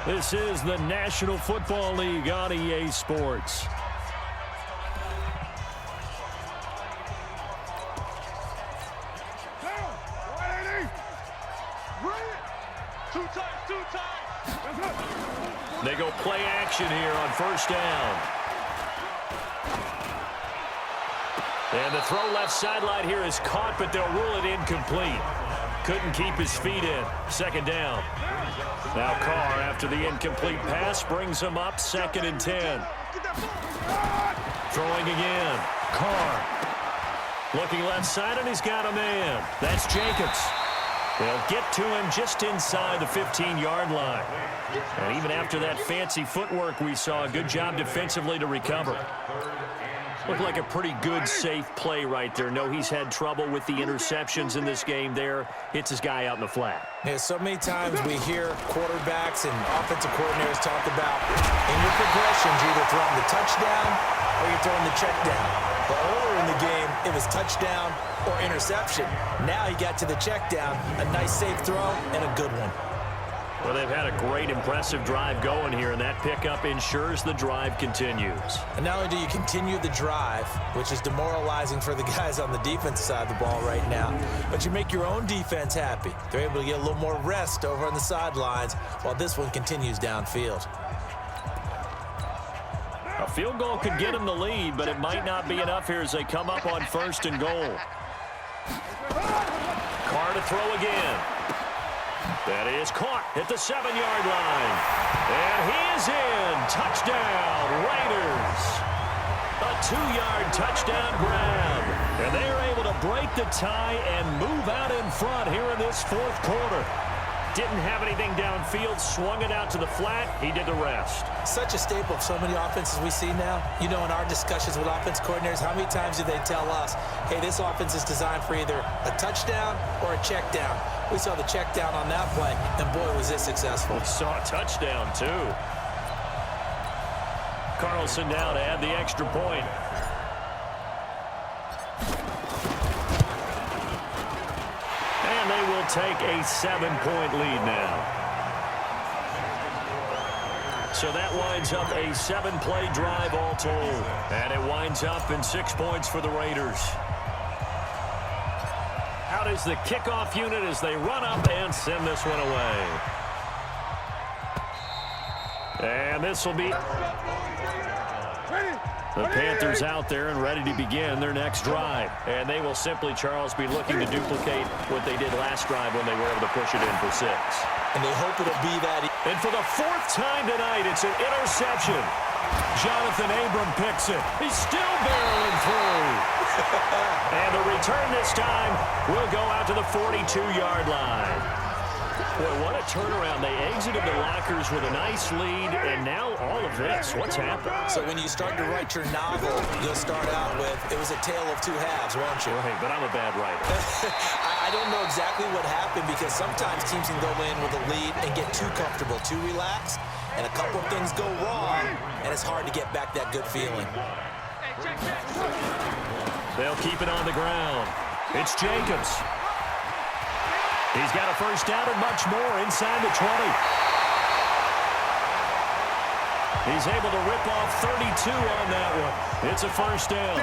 This is the National Football League on EA Sports. They go play action here on first down. And the throw left sideline here is caught, but they'll rule it incomplete. Couldn't keep his feet in. Second down. Now Carr, after the incomplete pass, brings him up 2nd and 10. Throwing again. Carr. Looking left side, and he's got a man. That's Jacobs. They'll get to him just inside the 15-yard line. And even after that fancy footwork we saw, a good job defensively to recover. Looked like a pretty good, safe play right there. No, he's had trouble with the interceptions in this game there. Hits his guy out in the flat. Yeah, so many times we hear quarterbacks and offensive coordinators talk about in your progressions, you're either throwing the touchdown or you're throwing the check down. But earlier in the game, it was touchdown or interception. Now he got to the check down, a nice safe throw, and a good one. Well, they've had a great, impressive drive going here, and that pickup ensures the drive continues. And not only do you continue the drive, which is demoralizing for the guys on the defensive side of the ball right now, but you make your own defense happy. They're able to get a little more rest over on the sidelines while this one continues downfield. A field goal could get them the lead, but it might not be enough here as they come up on 1st and goal. Carr to throw again. That is caught at the 7-yard line. And he is in. Touchdown, Raiders. A 2-yard touchdown grab. And they are able to break the tie and move out in front here in this 4th quarter. Didn't have anything downfield, swung it out to the flat. He did the rest. Such a staple of so many offenses we see now. You know, in our discussions with offense coordinators, how many times do they tell us, hey, this offense is designed for either a touchdown or a check down. We saw the check down on that play, and boy, was it successful. We saw a touchdown, too. Carlson now to add the extra point. And they will take a 7-point lead now. So that winds up a 7-play drive all told. And it winds up in 6 points for the Raiders. Out is the kickoff unit as they run up and send this one away. And this will be the Panthers out there and ready to begin their next drive. And they will simply, Charles, be looking to duplicate what they did last drive when they were able to push it in for 6. And they hope it'll be that. And for the 4th time tonight, it's an interception. Jonathan Abram picks it. He's still barreling through. And the return this time will go out to the 42-yard line. Boy, what a turnaround. They exited the lockers with a nice lead, and now all of this. What's happened? So when you start to write your novel, you'll start out with, it was a tale of 2 halves, won't you? Right, but I'm a bad writer. I don't know exactly what happened because sometimes teams can go in with a lead and get too comfortable, too relaxed, and a couple of things go wrong, and it's hard to get back that good feeling. They'll keep it on the ground. It's Jacobs. He's got a first down and much more inside the 20. He's able to rip off 32 on that one. It's a first down.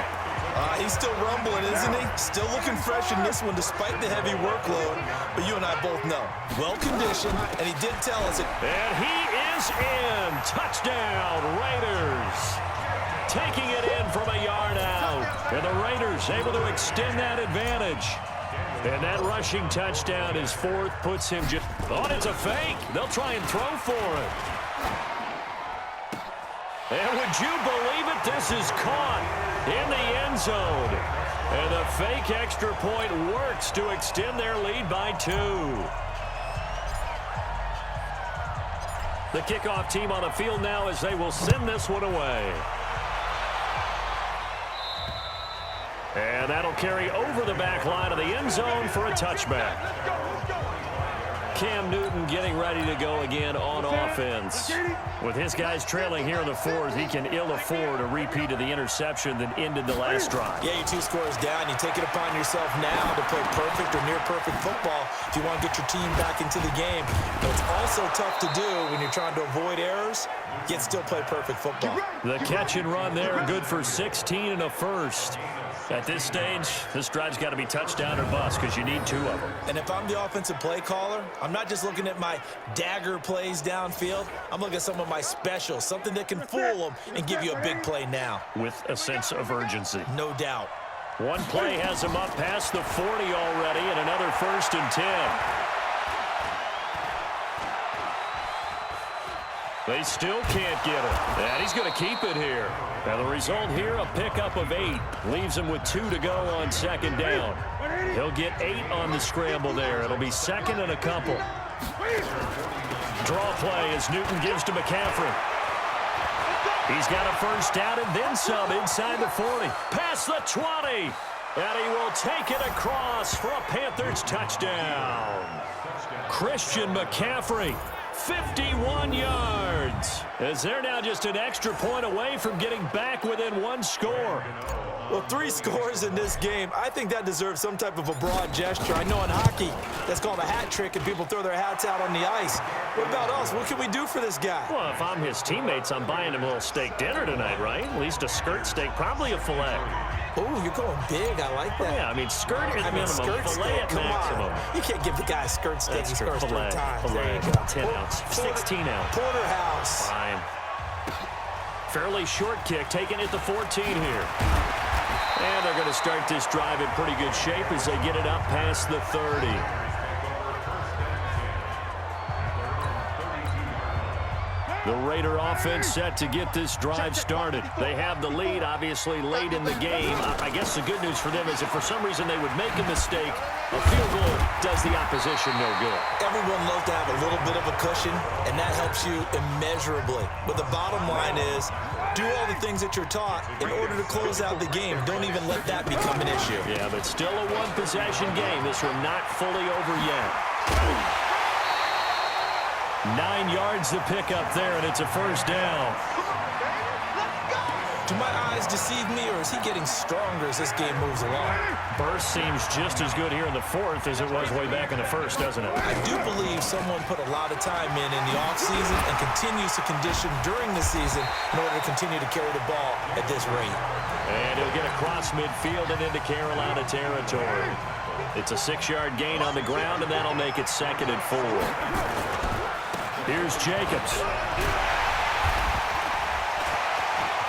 He's still rumbling, isn't he? Still looking fresh in this one despite the heavy workload. But you and I both know, well-conditioned, and he did tell us it. And he is in. Touchdown, Raiders. Taking it in from a yard out. And the Raiders able to extend that advantage. And that rushing touchdown is 4th, puts him just... Oh, it's a fake. They'll try and throw for it. And would you believe it? This is caught in the end zone. And the fake extra point works to extend their lead by 2. The kickoff team on the field now as they will send this one away. And that'll carry over the back line of the end zone for a touchback. Cam Newton getting ready to go again on offense. With his guys trailing here in the fourth, he can ill afford a repeat of the interception that ended the last drive. Yeah, you're 2 scores down. You take it upon yourself now to play perfect or near-perfect football if you want to get your team back into the game. But it's also tough to do when you're trying to avoid errors, yet still play perfect football. The catch and run there, good for 16 and a first. At this stage, this drive's got to be touchdown or bust because you need 2 of them. And if I'm the offensive play caller, I'm not just looking at my dagger plays downfield. I'm looking at some of my specials, something that can fool them and give you a big play now. With a sense of urgency. No doubt. One play has him up past the 40 already, and another 1st and 10. They still can't get it. And he's going to keep it here. And the result here, a pickup of 8. Leaves him with 2 to go on 2nd down. He'll get 8 on the scramble there. It'll be 2nd and a couple. Draw play as Newton gives to McCaffrey. He's got a 1st down and then some inside the 40. Past the 20. And he will take it across for a Panthers touchdown. Christian McCaffrey. 51 yards. As they're now just an extra point away from getting back within 1 score. Well, 3 scores in this game. I think that deserves some type of a broad gesture. I know in hockey, that's called a hat trick, and people throw their hats out on the ice. What about us? What can we do for this guy? Well, if I'm his teammates, I'm buying him a little steak dinner tonight, right? At least a skirt steak, probably a filet. Oh, you're going big. I like that. Yeah, I mean, skirt at minimum, skirt filet steak. at Come maximum. on. You can't give the guy a skirt steak. That's He true. scores 3 times. There you go. 10 ounce, 16 ounce. Porterhouse. Fine. Fairly short kick, taken at the 14 here. And they're going to start this drive in pretty good shape as they get it up past the 30. The Raider offense set to get this drive started. They have the lead, obviously, late in the game. I guess the good news for them is if for some reason they would make a mistake, a field goal does the opposition no good. Everyone loves to have a little bit of a cushion, and that helps you immeasurably. But the bottom line is, do all the things that you're taught in order to close out the game. Don't even let that become an issue. Yeah, but still a one-possession game. This one not fully over yet. 9 yards to pick up there, and it's a 1st down. Do my eyes deceive me, or is he getting stronger as this game moves along? Burst seems just as good here in the 4th as it was way back in the 1st, doesn't it? I do believe someone put a lot of time in the offseason and continues to condition during the season in order to continue to carry the ball at this rate. And he'll get across midfield and into Carolina territory. It's a 6-yard gain on the ground, and that'll make it 2nd and 4. Here's Jacobs.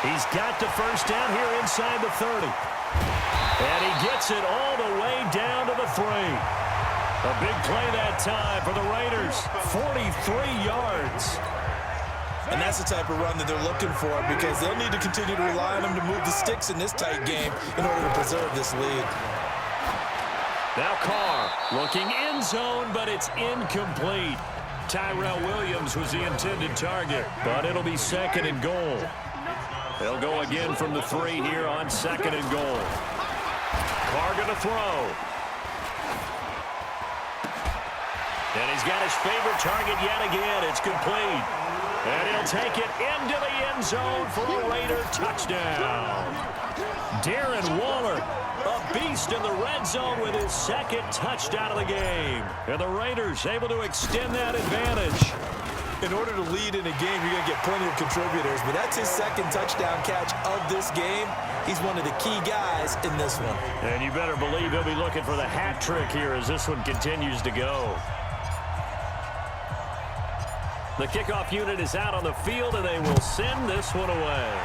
He's got the 1st down here inside the 30. And he gets it all the way down to the 3. A big play that time for the Raiders. 43 yards. And that's the type of run that they're looking for because they'll need to continue to rely on him to move the sticks in this tight game in order to preserve this lead. Now Carr looking end zone, but it's incomplete. Tyrell Williams was the intended target, but it'll be 2nd and goal. They'll go again from the 3 here on 2nd and goal. Carr going to throw. And he's got his favorite target yet again. It's complete. And he'll take it into the end zone for a Raider touchdown. Darren Waller, a beast in the red zone with his 2nd touchdown of the game. And the Raiders able to extend that advantage. In order to lead in a game, you're going to get plenty of contributors, but that's his 2nd touchdown catch of this game. He's one of the key guys in this one. And you better believe he'll be looking for the hat trick here as this one continues to go. The kickoff unit is out on the field, and they will send this one away.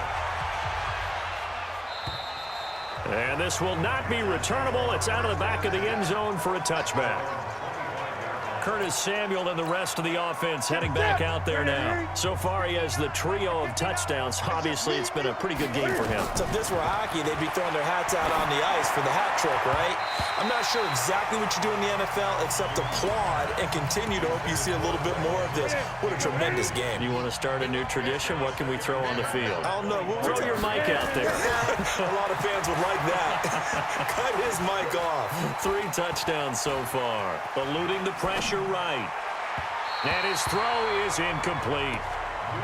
And this will not be returnable. It's out of the back of the end zone for a touchback. Curtis Samuel and the rest of the offense heading back out there now. So far, he has the trio of touchdowns. Obviously, it's been a pretty good game for him. So if this were hockey, they'd be throwing their hats out on the ice for the hat trick, right? I'm not sure exactly what you do in the NFL except applaud and continue to hope you see a little bit more of this. What a tremendous game. You want to start a new tradition? What can we throw on the field? I don't know. Throw your mic out there. A lot of fans would like that. Cut his mic off. 3 touchdowns so far. Eluding the pressure right. And his throw is incomplete.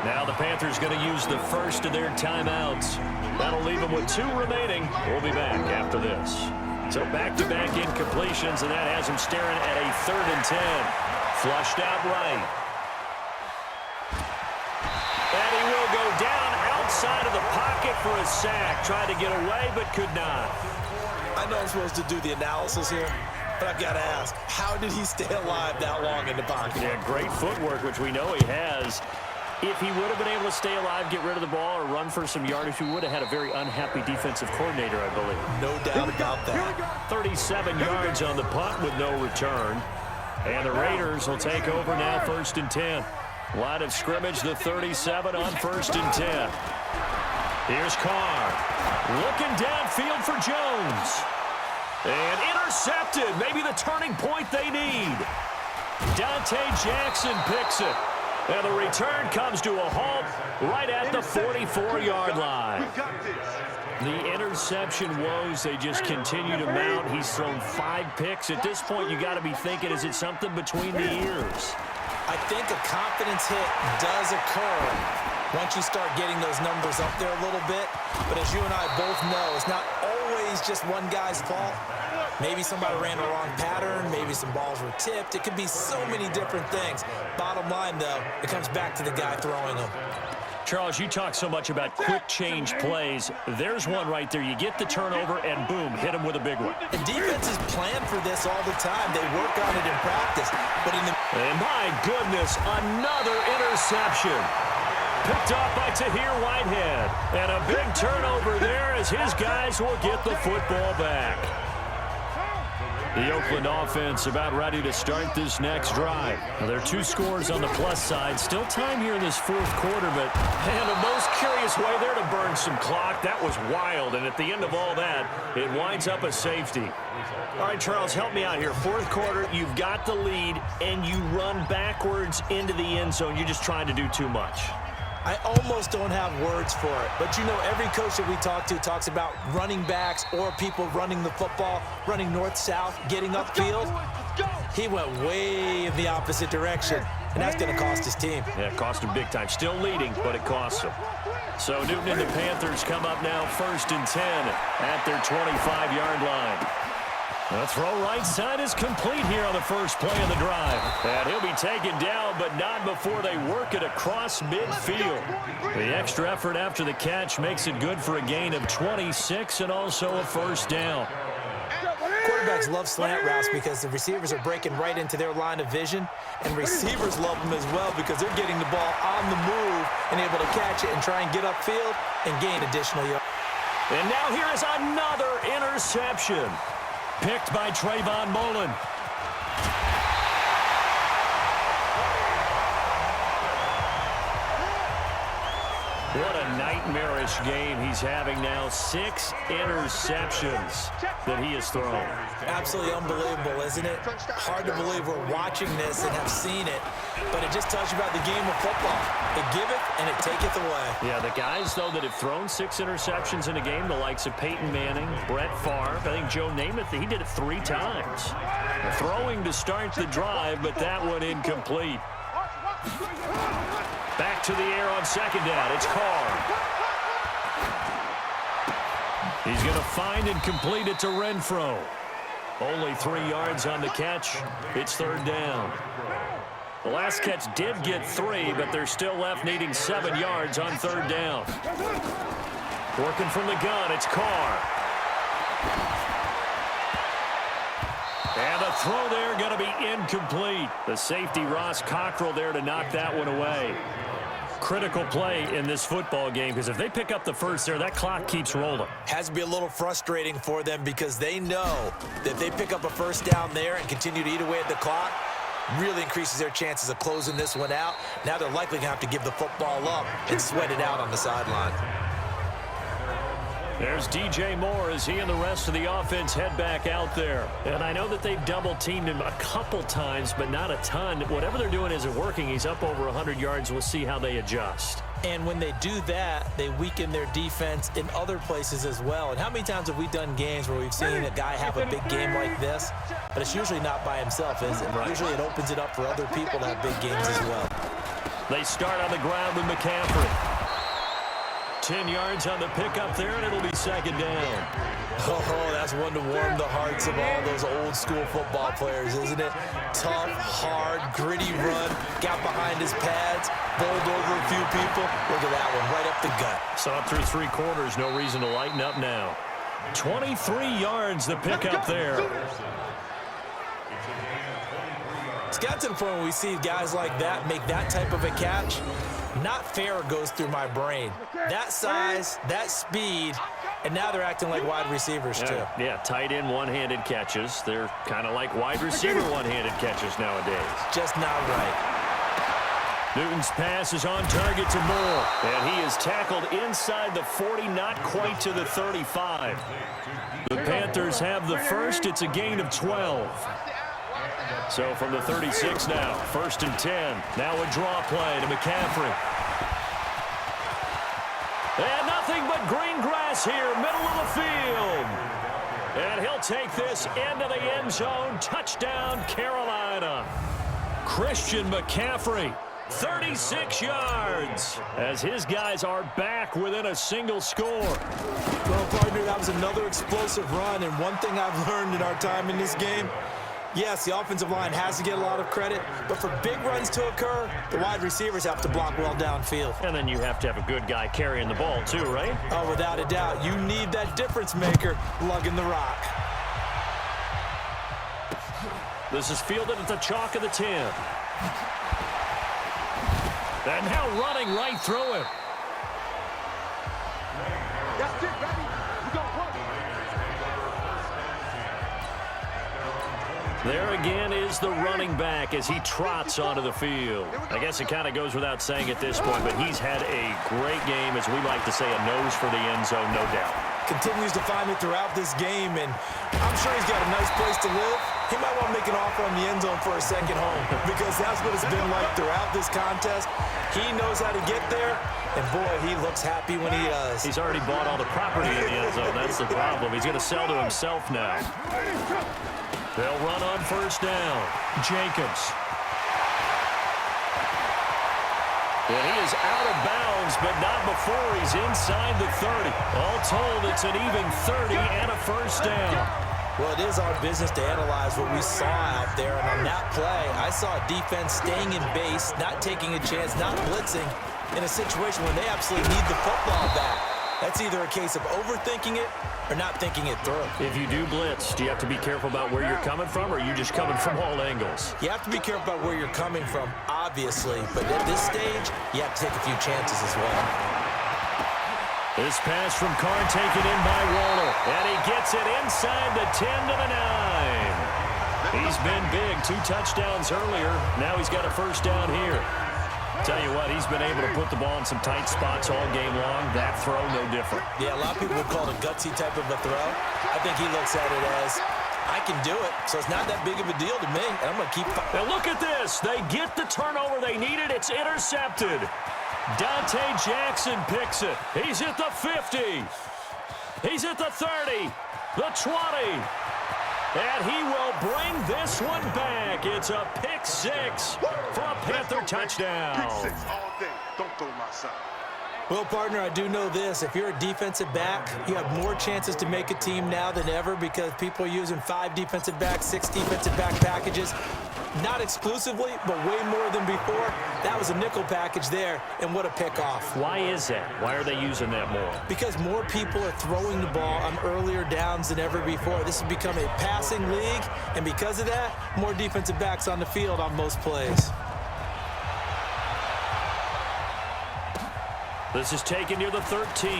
Now the Panthers going to use the first of their timeouts. That'll leave them with 2 remaining. We'll be back after this. So back-to-back incompletions, and that has him staring at a 3rd and 10. Flushed out right. And he will go down outside of the pocket for a sack. Tried to get away, but could not. I know I'm supposed to do the analysis here, but I've got to ask, how did he stay alive that long in the pocket? Yeah, great footwork, which we know he has. If he would have been able to stay alive, get rid of the ball, or run for some yardage, he would have had a very unhappy defensive coordinator, I believe. No doubt about that. 37 yards on the punt with no return. And the Raiders will take over now, 1st and 10. Line of scrimmage, the 37 on 1st and 10. Here's Carr. Looking downfield for Jones. And intercepted. Maybe the turning point they need. Dante Jackson picks it. And the return comes to a halt right at the 44-yard line. The interception woes, they just continue to mount. He's thrown 5 picks. At this point, you got to be thinking, is it something between the ears? I think a confidence hit does occur once you start getting those numbers up there a little bit. But as you and I both know, it's not always just one guy's fault. Maybe somebody ran the wrong pattern. Maybe some balls were tipped. It could be so many different things. Bottom line, though, it comes back to the guy throwing them. Charles, you talk so much about quick change plays. There's one right there. You get the turnover, and boom, hit him with a big one. And defenses plan for this all the time. They work on it in practice. But in the... And my goodness, another interception. Picked off by Tahir Whitehead. And a big turnover there as his guys will get the football back. The Oakland offense about ready to start this next drive. Now, there are 2 scores on the plus side. Still time here in this 4th quarter, but man, the most curious way there to burn some clock. That was wild, and at the end of all that, it winds up a safety. All right, Charles, help me out here. 4th quarter, you've got the lead, and you run backwards into the end zone. You're just trying to do too much. I almost don't have words for it. But, you know, every coach that we talk to talks about running backs or people running the football, running north-south, getting upfield. He went way in the opposite direction, and that's going to cost his team. Yeah, it cost him big time. Still leading, but it costs him. So Newton and the Panthers come up now 1st and 10 at their 25-yard line. The throw right side is complete here on the first play of the drive. And he'll be taken down, but not before they work it across midfield. The extra effort after the catch makes it good for a gain of 26 and also a 1st down. Quarterbacks love slant routes because the receivers are breaking right into their line of vision, and receivers love them as well because they're getting the ball on the move and able to catch it and try and get upfield and gain additional yards. And now here is another interception. Picked by Trayvon Mullen. What a nightmarish game he's having now. 6 interceptions that he has thrown. Absolutely unbelievable, isn't it? Hard to believe we're watching this and have seen it, but it just tells you about the game of football. It giveth and it taketh away. Yeah, the guys, though, that have thrown 6 interceptions in a game, the likes of Peyton Manning, Brett Favre, I think Joe Namath, he did it 3 times. Throwing to start the drive, but that one incomplete. Back to the air on 2nd down. It's Carr. He's going to find and complete it to Renfro. Only 3 yards on the catch. It's 3rd down. The last catch did get 3, but they're still left needing 7 yards on 3rd down. Working from the gun, it's Carr. And the throw there going to be incomplete. The safety, Ross Cockrell, there to knock that one away. Critical play in this football game because if they pick up the first there, that clock keeps rolling. Has to be a little frustrating for them because they know that if they pick up a 1st down there and continue to eat away at the clock, really increases their chances of closing this one out. Now they're likely going to have to give the football up and sweat it out on the sideline. There's DJ Moore as he and the rest of the offense head back out there. And I know that they've double-teamed him a couple times, but not a ton. Whatever they're doing isn't working. He's up over 100 yards. We'll see how they adjust. And when they do that, they weaken their defense in other places as well. And how many times have we done games where we've seen a guy have a big game like this, but it's usually not by himself, is it? Right. Usually it opens it up for other people to have big games as well. They start on the ground with McCaffrey. 10 yards on the pickup there, and it'll be second down. Oh, that's one to warm the hearts of all those old school football players, isn't it? Tough, hard, gritty run, got behind his pads, bowled over a few people. Look at that one, right up the gut. Saw it through 3 quarters, no reason to lighten up now. 23 yards the pickup there. It's got to the point where we see guys like that make that type of a catch. Not fair goes through my brain. That size, that speed, and now they're acting like wide receivers too. Yeah, tight end one-handed catches. They're kind of like wide receiver one-handed catches nowadays. Just not right. Newton's pass is on target to Moore, and he is tackled inside the 40, not quite to the 35. The Panthers have the first. It's a gain of 12. So from the 36 now, 1st and 10. Now a draw play to McCaffrey. And nothing but green grass here, middle of the field. And he'll take this into the end zone. Touchdown, Carolina. Christian McCaffrey, 36 yards, as his guys are back within a single score. Well, partner, that was another explosive run, and one thing I've learned in our time in this game, yes, the offensive line has to get a lot of credit, but for big runs to occur, the wide receivers have to block well downfield. And then you have to have a good guy carrying the ball too, right? Oh, without a doubt. You need that difference maker lugging the rock. This is fielded at the chalk of the 10. And now running right through him. That's it, baby. We don't run. There again is the running back as he trots onto the field. I guess it kind of goes without saying at this point, but he's had a great game, as we like to say, a nose for the end zone, no doubt. Continues to find it throughout this game, and I'm sure he's got a nice place to live. He might want to make an offer on the end zone for a second home, because that's what it's been like throughout this contest. He knows how to get there, and boy, he looks happy when he does. He's already bought all the property in the end zone. That's the problem. He's going to sell to himself now. They'll run on 1st down. Jacobs. And he is out of bounds, but not before he's inside the 30. All told, it's an even 30 and a 1st down. Well, it is our business to analyze what we saw out there, and on that play, I saw a defense staying in base, not taking a chance, not blitzing, in a situation where they absolutely need the football back. That's either a case of overthinking it or not thinking it through. If you do blitz, do you have to be careful about where you're coming from, or are you just coming from all angles? You have to be careful about where you're coming from, obviously, but at this stage, you have to take a few chances as well. This pass from Carr taken in by Waller, and he gets it inside the 10 to the 9. He's been big, 2 touchdowns earlier. Now he's got a 1st down here. Tell you what, he's been able to put the ball in some tight spots all game long. That throw, no different. Yeah, a lot of people would call it a gutsy type of a throw. I think he looks at it as, I can do it, so it's not that big of a deal to me, and I'm going to keep fighting. Now look at this. They get the turnover they needed. It's intercepted. Dante Jackson picks it. He's at the 50. He's at the 30, the 20. And he will bring this one back. It's a pick 6 for a Panther touchdown. Pick 6 all day. Don't throw my side. Well, partner, I do know this. If you're a defensive back, you have more chances to make a team now than ever because people are using 5 defensive backs, 6 defensive back packages. Not exclusively, but way more than before. That was a nickel package there, and what a pickoff. Why is that? Why are they using that more? Because more people are throwing the ball on earlier downs than ever before. This has become a passing league, and because of that, more defensive backs on the field on most plays. This is taken near the 13.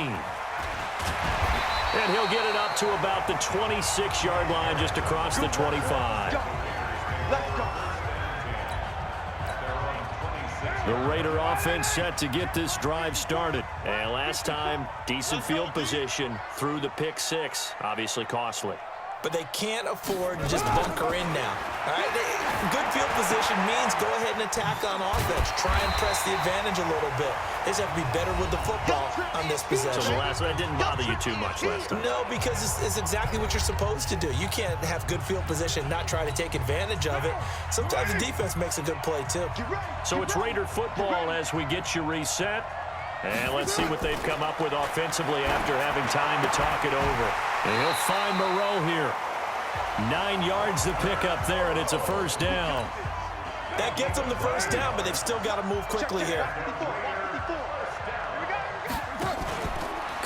And he'll get it up to about the 26-yard line, just across the 25. Let's go. The Raider offense set to get this drive started. And last time, decent field position through the pick 6. Obviously costly. but they can't afford to just bunker in now. All right? Good field position means go ahead and attack on offense. Try and press the advantage a little bit. They just have to be better with the football on this possession. So the last one, that didn't bother you too much last time? No, because it's exactly what you're supposed to do. You can't have good field position and not try to take advantage of it. Sometimes the defense makes a good play, too. So it's Raider football as we get you reset. And let's see what they've come up with offensively after having time to talk it over. And he'll find Moreau here. 9 yards to pick up there, and it's a first down. That gets them the first down, but they've still got to move quickly here.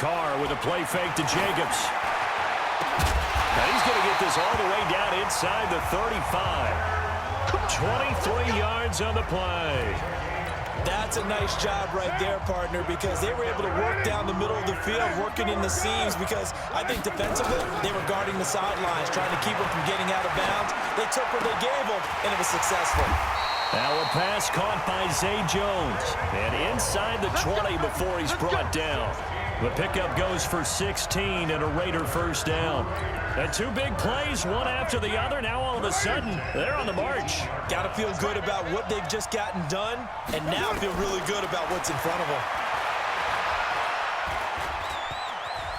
Carr with a play fake to Jacobs. Now he's going to get this all the way down inside the 35. 23 yards on the play. That's a nice job right there, partner, because they were able to work down the middle of the field, working in the seams, because I think defensively they were guarding the sidelines, trying to keep them from getting out of bounds. They took what they gave them, and it was successful. Now a pass caught by Zay Jones. And inside the 20 before he's brought down. The pickup goes for 16 and a Raider first down. And two big plays, one after the other. Now all of a sudden, they're on the march. Got to feel good about what they've just gotten done, and now feel really good about what's in front of them.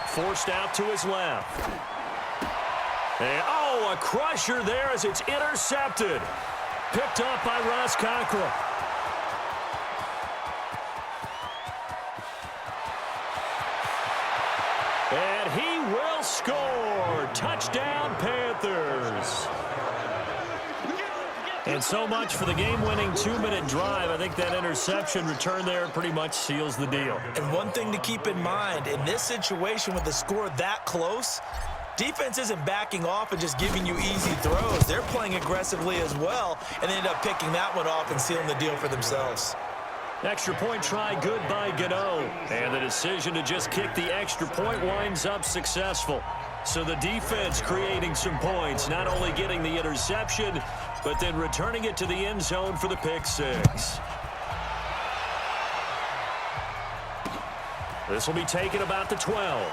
Forced out to his left. And, oh, a crusher there as it's intercepted. Picked up by Ross Cockrell. And he will score. Touchdown, Panthers. And so much for the game-winning 2-minute drive. I think that interception return there pretty much seals the deal. And one thing to keep in mind, in this situation with the score that close, defense isn't backing off and just giving you easy throws. They're playing aggressively as well, and they end up picking that one off and sealing the deal for themselves. Extra point try good by Gano. And the decision to just kick the extra point winds up successful. So the defense creating some points, not only getting the interception, but then returning it to the end zone for the pick six. This will be taken about the 12.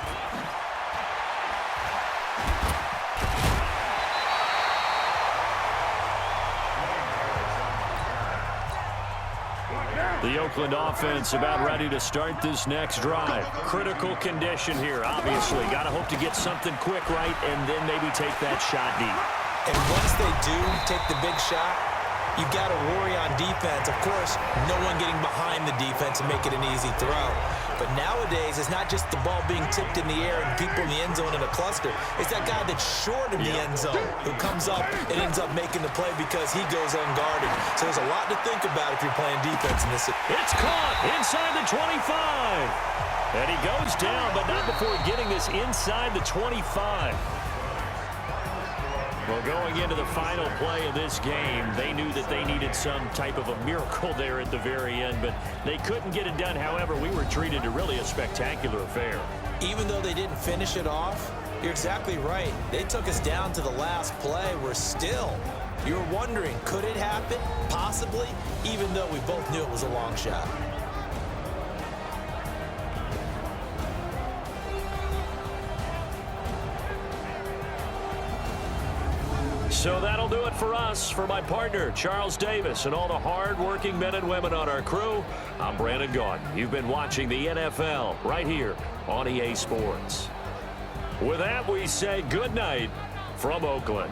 The Oakland offense about ready to start this next drive. Critical condition here, obviously. Got to hope to get something quick right and then maybe take that shot deep. And once they do take the big shot, you've got to worry on defense. Of course, no one getting behind the defense and make it an easy throw. But nowadays, it's not just the ball being tipped in the air and people in the end zone in a cluster. It's that guy that's short of the end zone who comes up and ends up making the play because he goes unguarded. So there's a lot to think about if you're playing defense in this. It's caught inside the 25. And he goes down, but not before getting this inside the 25. Well, going into the final play of this game, they knew that they needed some type of a miracle there at the very end, but they couldn't get it done. However, we were treated to really a spectacular affair. Even though they didn't finish it off, you're exactly right. They took us down to the last play. We're still, you're wondering, could it happen? Possibly, even though we both knew it was a long shot. So that'll do it for us. For my partner, Charles Davis, and all the hard-working men and women on our crew, I'm Brandon Gaudin. You've been watching the NFL right here on EA Sports. With that, we say good night from Oakland.